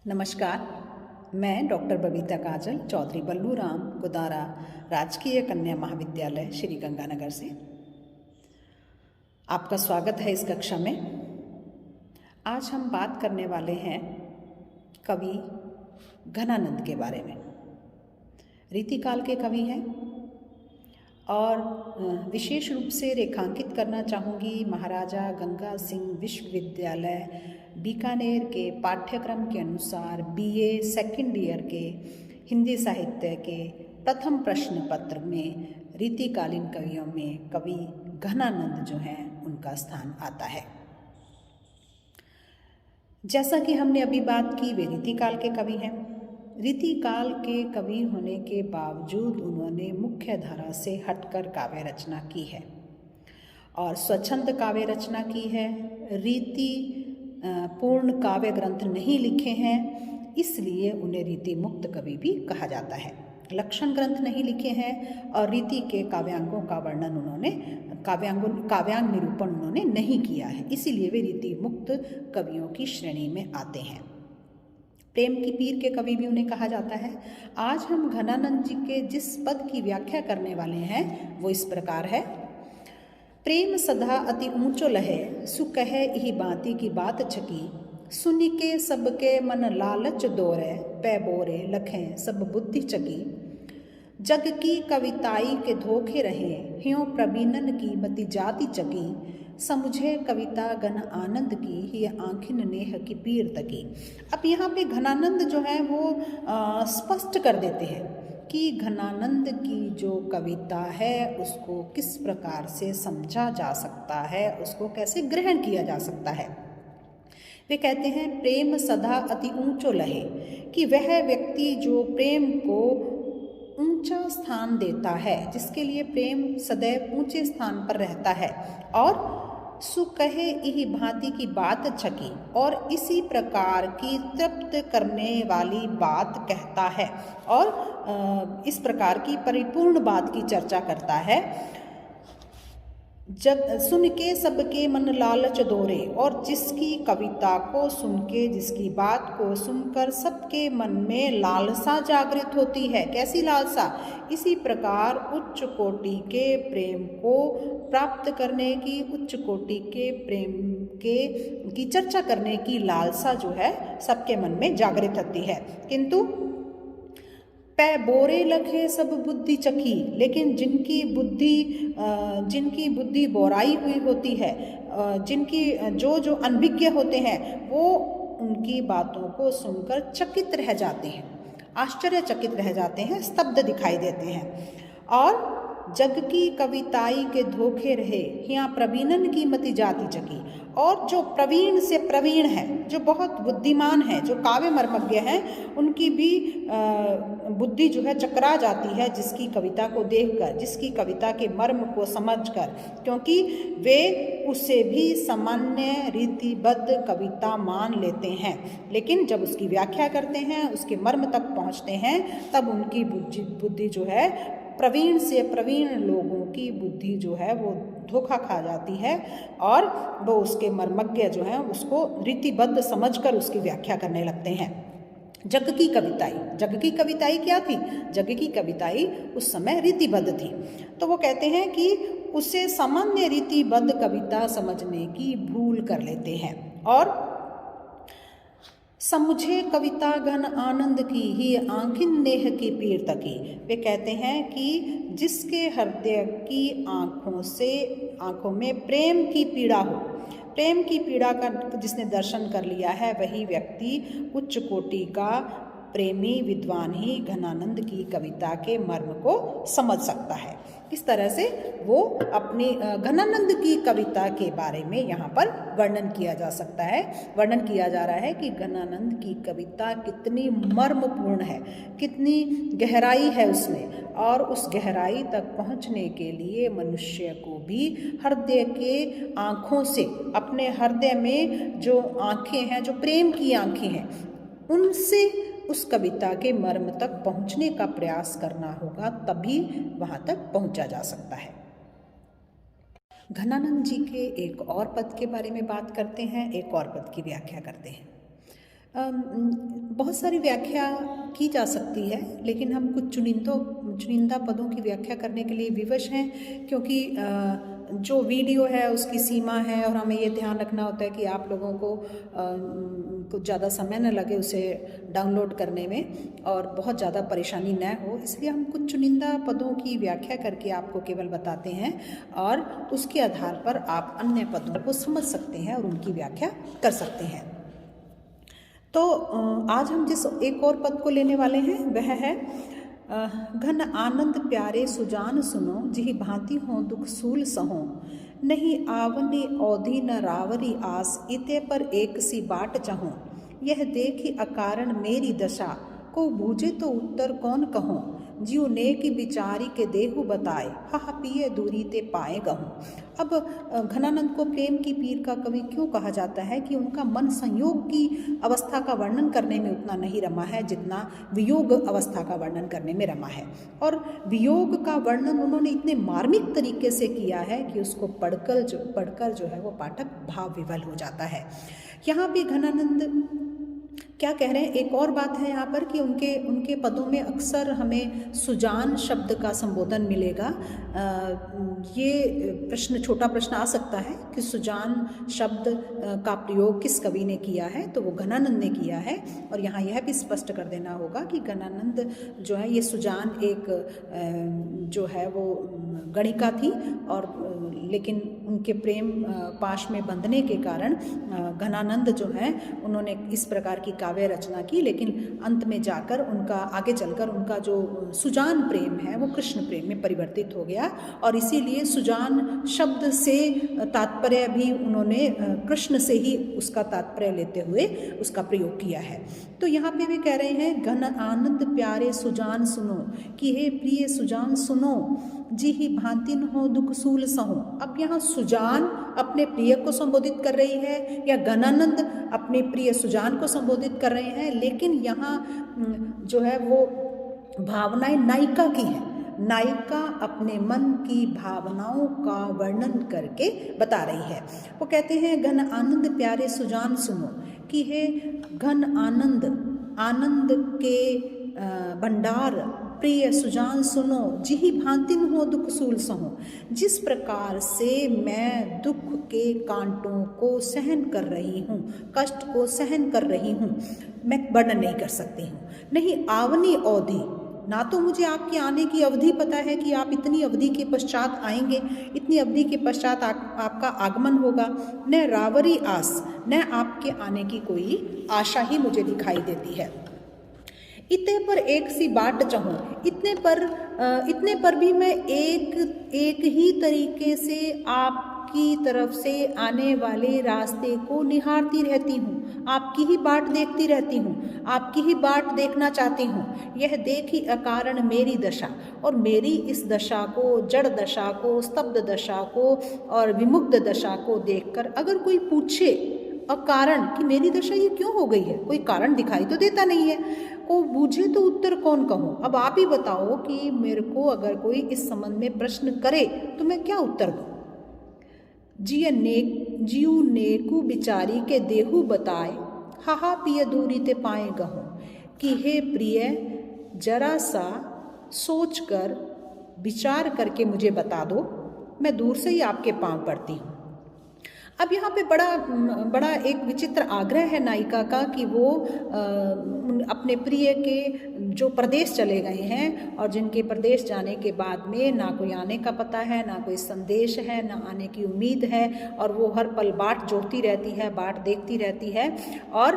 नमस्कार। मैं डॉक्टर बबीता काजल, चौधरी बल्लू राम गुदारा राजकीय कन्या महाविद्यालय श्री गंगानगर से आपका स्वागत है इस कक्षा में। आज हम बात करने वाले हैं कवि घनानंद के बारे में। रीतिकाल के कवि हैं और विशेष रूप से रेखांकित करना चाहूँगी महाराजा गंगा सिंह विश्वविद्यालय बीकानेर के पाठ्यक्रम के अनुसार बीए सेकंड ईयर के हिंदी साहित्य के प्रथम प्रश्न पत्र में रीतिकालीन कवियों में कवि घनानंद जो हैं उनका स्थान आता है। जैसा कि हमने अभी बात की, वे रीतिकाल के कवि हैं। रीतिकाल के कवि होने के बावजूद उन्होंने मुख्य धारा से हटकर काव्य रचना की है और स्वच्छंद काव्य रचना की है। रीति पूर्ण काव्य ग्रंथ नहीं लिखे हैं, इसलिए उन्हें रीति मुक्त कवि भी कहा जाता है। लक्षण ग्रंथ नहीं लिखे हैं और रीति के काव्यांगों का वर्णन उन्होंने काव्यांग निरूपण उन्होंने नहीं किया है, इसीलिए वे रीति मुक्त कवियों की श्रेणी में आते हैं। प्रेम की पीर के कवि भी उन्हें कहा जाता है। आज हम घनानंद जी के जिस पद की व्याख्या करने वाले हैं वो इस प्रकार है। प्रेम सदा अति ऊंचो लहे, सुकहे इही बाती की बात छकी, सुनि के सबके मन लालच दोरे, पै बोरे लखें सब बुद्धि चकी, जग की कविताई के धोखे रहे, ह्यों प्रवीणन की मति जाति चकी, समुझे कविता गण आनंद की, ही आँखिन नेह की पीर तकी। अब यहाँ पे घनानंद जो है वो स्पष्ट कर देते हैं कि घनानंद की जो कविता है उसको किस प्रकार से समझा जा सकता है, उसको कैसे ग्रहण किया जा सकता है। वे कहते हैं प्रेम सदा अति ऊंचो लहे, कि वह व्यक्ति जो प्रेम को ऊंचा स्थान देता है, जिसके लिए प्रेम सदैव ऊंचे स्थान पर रहता है, और सुकहे इही भांति की बात छकी, और इसी प्रकार की तृप्त करने वाली बात कहता है और इस प्रकार की परिपूर्ण बात की चर्चा करता है। जब सुन के सबके मन लालच दोरे, और जिसकी कविता को सुन के, जिसकी बात को सुनकर सबके मन में लालसा जागृत होती है। कैसी लालसा? इसी प्रकार उच्च कोटि के प्रेम को प्राप्त करने की, उच्च कोटि के प्रेम की चर्चा करने की लालसा जो है सबके मन में जागृत होती है। किंतु पै बोरे लखे सब बुद्धि चखी, लेकिन जिनकी बुद्धि बोराई हुई होती है, जिनकी जो अनभिज्ञ होते हैं, वो उनकी बातों को सुनकर चकित रह जाते हैं, आश्चर्यचकित रह जाते हैं, स्तब्ध दिखाई देते हैं। और जग की कविताई के धोखे रहे, यहाँ प्रवीणन की मति जाति चकी, और जो प्रवीण से प्रवीण है, जो बहुत बुद्धिमान है, जो काव्य मर्मज्ञ हैं, उनकी भी बुद्धि जो है चकरा जाती है जिसकी कविता को देखकर, जिसकी कविता के मर्म को समझकर, क्योंकि वे उसे भी सामान्य रीतिबद्ध कविता मान लेते हैं, लेकिन जब उसकी व्याख्या करते हैं, उसके मर्म तक पहुँचते हैं, तब उनकी बुद्धि जो है, प्रवीण से प्रवीण लोगों की बुद्धि जो है वो धोखा खा जाती है, और वो उसके मर्मज्ञ जो हैं उसको रीतिबद्ध समझकर उसकी व्याख्या करने लगते हैं। जग की कविताई क्या थी? जग की कविताई उस समय रीतिबद्ध थी। तो वो कहते हैं कि उसे सामान्य रीतिबद्ध कविता समझने की भूल कर लेते हैं, और समुझे कविता घन आनंद की, ही आँखिन नेह की पीर तकी। वे कहते हैं कि जिसके हृदय की आँखों में प्रेम की पीड़ा हो, प्रेम की पीड़ा का जिसने दर्शन कर लिया है, वही व्यक्ति उच्च कोटि का प्रेमी विद्वान ही घनानंद की कविता के मर्म को समझ सकता है। इस तरह से वो अपनी घनानंद की कविता के बारे में यहाँ पर वर्णन किया जा सकता है। वर्णन किया जा रहा है कि घनानंद की कविता कितनी मर्मपूर्ण है, कितनी गहराई है उसमें, और उस गहराई तक पहुँचने के लिए मनुष्य को भी हृदय के आँखों से, अपने हृदय में जो आँखें हैं, जो प्रेम की आँखें हैं, उनसे उस कविता के मर्म तक पहुंचने का प्रयास करना होगा, तभी वहां तक पहुंचा जा सकता है। घनानंद जी के एक और पद के बारे में बात करते हैं, एक और पद की व्याख्या करते हैं। बहुत सारी व्याख्या की जा सकती है, लेकिन हम कुछ चुनिंदा पदों की व्याख्या करने के लिए विवश हैं, क्योंकि जो वीडियो है उसकी सीमा है और हमें ये ध्यान रखना होता है कि आप लोगों को कुछ ज़्यादा समय न लगे उसे डाउनलोड करने में और बहुत ज़्यादा परेशानी न हो, इसलिए हम कुछ चुनिंदा पदों की व्याख्या करके आपको केवल बताते हैं और उसके आधार पर आप अन्य पदों को समझ सकते हैं और उनकी व्याख्या कर सकते हैं। तो आज हम जिस एक और पद को लेने वाले हैं वह है घन आनंद प्यारे सुजान सुनो, जिहि भांति हो दुख सूल सहो, नहीं आवने औधी न रावरी आस, इते पर एक सी बाट चहो, यह देखी अकारण मेरी दशा, को बूझे तो उत्तर कौन कहो, जियो नेक बिचारी के देहु बताए, हा पिए दूरी ते पाए गहूँ। अब घनानंद को प्रेम की पीर का कवि क्यों कहा जाता है कि उनका मन संयोग की अवस्था का वर्णन करने में उतना नहीं रमा है जितना वियोग अवस्था का वर्णन करने में रमा है, और वियोग का वर्णन उन्होंने इतने मार्मिक तरीके से किया है कि उसको पढ़कर जो है वो पाठक भाव विवल हो जाता है। यहाँ पे घनानंद क्या कह रहे हैं, एक और बात है यहाँ पर कि उनके पदों में अक्सर हमें सुजान शब्द का संबोधन मिलेगा। ये छोटा प्रश्न आ सकता है कि सुजान शब्द का प्रयोग किस कवि ने किया है, तो वो घनानंद ने किया है, और यहाँ यह भी स्पष्ट कर देना होगा कि घनानंद जो है ये सुजान एक जो है वो गणिका थी, और लेकिन उनके प्रेम पाश में बंधने के कारण घनानंद जो है उन्होंने इस प्रकार की काव्य रचना की, लेकिन अंत में जाकर आगे चलकर उनका जो सुजान प्रेम है वो कृष्ण प्रेम में परिवर्तित हो गया, और इसीलिए सुजान शब्द से तात्पर्य भी उन्होंने कृष्ण से ही उसका तात्पर्य लेते हुए उसका प्रयोग किया है। तो यहाँ पे भी कह रहे हैं घन आनंद प्यारे सुजान सुनो, कि हे प्रिय सुजान सुनो, जी ही भांतिन हो दुख सूल सहो। अब यहाँ सुजान अपने प्रिय को संबोधित कर रही है या घनानंद अपने प्रिय सुजान को संबोधित कर रहे हैं, लेकिन यहाँ जो है वो भावनाएं नायिका की हैं। नायिका अपने मन की भावनाओं का वर्णन करके बता रही है। वो कहते हैं घन आनंद प्यारे सुजान सुनो, कि हे घन आनंद के भंडार प्रिय सुजान सुनो, जिहि भांतिन हो दुख सूल सहो। जिस प्रकार से मैं दुख के कांटों को सहन कर रही हूँ, कष्ट को सहन कर रही हूँ, मैं वर्णन नहीं कर सकती हूँ। नहीं आवनी अवधि, ना तो मुझे आपके आने की अवधि पता है कि आप इतनी अवधि के पश्चात आएंगे, इतनी अवधि के पश्चात आपका आगमन होगा, न रावरी आस, न आपके आने की कोई आशा ही मुझे दिखाई देती है। इतने पर एक सी बाट चाहूँ, इतने पर भी मैं एक ही तरीके से आपकी तरफ से आने वाले रास्ते को निहारती रहती हूँ, आपकी ही बाट देखती रहती हूँ, आपकी ही बाट देखना चाहती हूँ। यह देखी अकारण मेरी दशा, और मेरी इस दशा को, जड़ दशा को, स्तब्ध दशा को और विमुग्ध दशा को देखकर अगर कोई पूछे अकारण कि मेरी दशा ये क्यों हो गई है, कोई कारण दिखाई तो देता नहीं है, को बूझे तो उत्तर कौन कहूँ। अब आप ही बताओ कि मेरे को अगर कोई इस संबंध में प्रश्न करे तो मैं क्या उत्तर दूँ। जियु नेकु बिचारी के देहु बताए, हाहा पिय दूरी ते पाए गहूँ, कि हे प्रिय जरा सा सोच कर विचार करके मुझे बता दो, मैं दूर से ही आपके पाँव पड़ती हूँ। अब यहाँ पे बड़ा एक विचित्र आग्रह है नायिका का कि वो अपने प्रिय के जो प्रदेश चले गए हैं, और जिनके प्रदेश जाने के बाद में ना कोई आने का पता है, ना कोई संदेश है, ना आने की उम्मीद है, और वो हर पल बाट जोड़ती रहती है, बाट देखती रहती है, और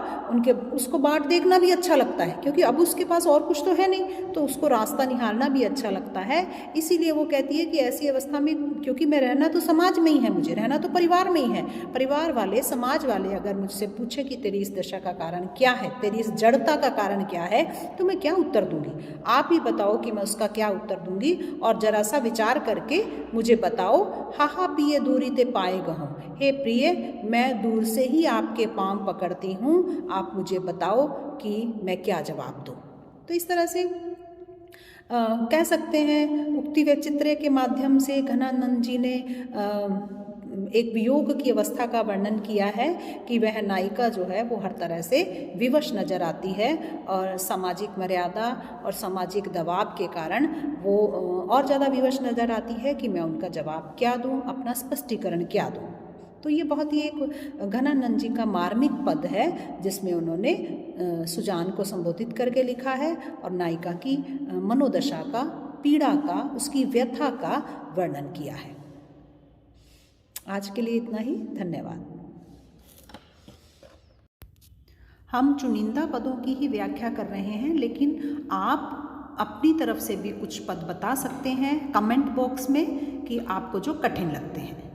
उसको बाट देखना भी अच्छा लगता है क्योंकि अब उसके पास और कुछ तो है नहीं, तो उसको रास्ता निहारना भी अच्छा लगता है। इसीलिए वो कहती है कि ऐसी अवस्था में, क्योंकि मैं रहना तो समाज में ही है, मुझे रहना तो परिवार में ही है, परिवार वाले, समाज वाले अगर मुझसे पूछे कि तेरी इस दशा का कारण क्या है, तेरी इस जड़ता का कारण क्या है, तो मैं क्या उत्तर दूंगी। आप ही बताओ कि मैं उसका क्या उत्तर दूंगी, और जरा सा विचार करके मुझे बताओ। हाहा पिए दूरी ते पाए गहूँ, हे प्रिय मैं दूर से ही आपके पाँव पकड़ती हूँ, आप मुझे बताओ कि मैं क्या जवाब दूँ। तो इस तरह से कह सकते हैं उक्ति व चित्रे के माध्यम से घनानंद जी ने एक वियोग की अवस्था का वर्णन किया है कि वह नायिका जो है वो हर तरह से विवश नज़र आती है और सामाजिक मर्यादा और सामाजिक दबाव के कारण वो और ज़्यादा विवश नज़र आती है कि मैं उनका जवाब क्या दूँ, अपना स्पष्टीकरण क्या दूँ। तो ये बहुत ही एक घनानंद जी का मार्मिक पद है जिसमें उन्होंने सुजान को संबोधित करके लिखा है और नायिका की मनोदशा का, पीड़ा का, उसकी व्यथा का वर्णन किया है। आज के लिए इतना ही, धन्यवाद। हम चुनिंदा पदों की ही व्याख्या कर रहे हैं, लेकिन आप अपनी तरफ से भी कुछ पद बता सकते हैं कमेंट बॉक्स में कि आपको जो कठिन लगते हैं।